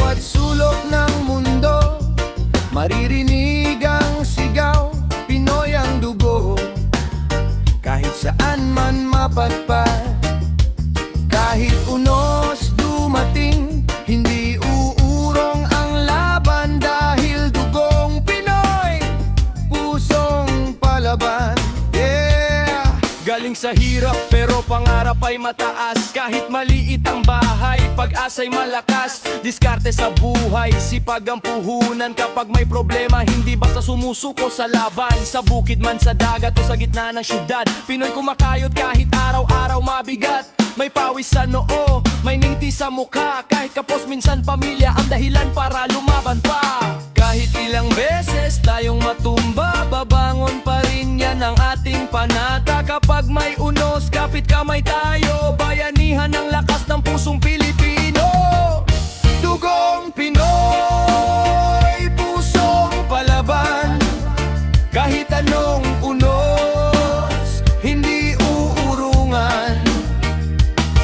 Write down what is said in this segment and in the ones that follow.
bawat sulok ng mundo, maririnig ang sigaw, Pinoy ang dugo. Kahit saan man mapadpad, kahit unos dumating, hindi uurong ang laban dahil dugong Pinoy, pusong palaban. Yeah! Galing sa hirap pero pangarap ay mataas. Kahit maliit ang bahay, pag-asa'y malakas. Diskarte sa buhay, sipag ang puhunan. Kapag may problema, hindi basta sumusuko sa laban. Sa bukid man, sa dagat o sa gitna ng syudad, Pinoy kumakayod kahit araw-araw mabigat. May pawis sa noo, may ngiti sa mukha. Kahit kapos minsan pamilya ang dahilan para lumaban pa. Kahit ilang beses tayong matumba, babangon pa rin yan ang ating panata. Kapag may unos, kapit kamay tayo, bayanihan ang lakas ng pusong Pilipino. Dugong Pinoy, pusong palaban. Kahit anong unos, hindi uurungan.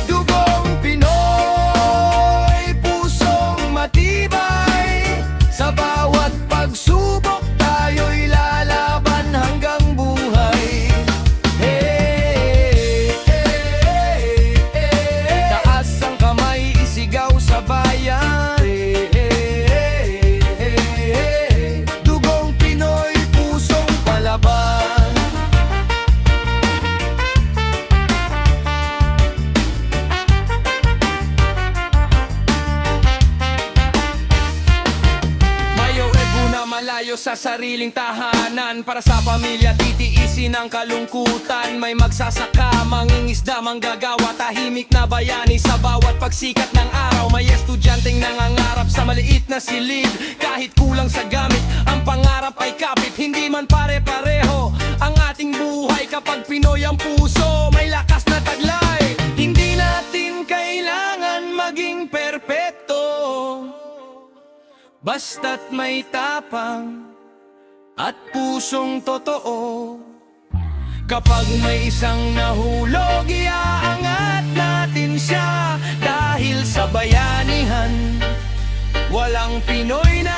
Dugong Pinoy, pusong matibay. Sa bawat pagsubok, tayo'y lalaban hanggang buhay. Hey, hey, hey, taas ang kamay, isigaw sa bayan. Hey, hey, hey, hey, Dugong Pinoy, pusong palaban. Malayo sa sariling tahanan, para sa pamilya titiisin ang kalungkutan. May magsasaka, mangingisda, manggagawa, tahimik na bayani sa bawat pagsikat ng araw. May estudyanteng nangangarap sa maliit na silid. Kahit kulang sa gamit, ang pangarap ay kapit. Hindi man pare-pareho ang ating buhay kapag Pinoy ang puso. May lakas na taglay, hindi natin kailangan maging perpekto. Basta't may tapang at pusong totoo. Kapag may isang nahulog, iaangat natin siya. Dahil sa bayanihan, walang Pinoy na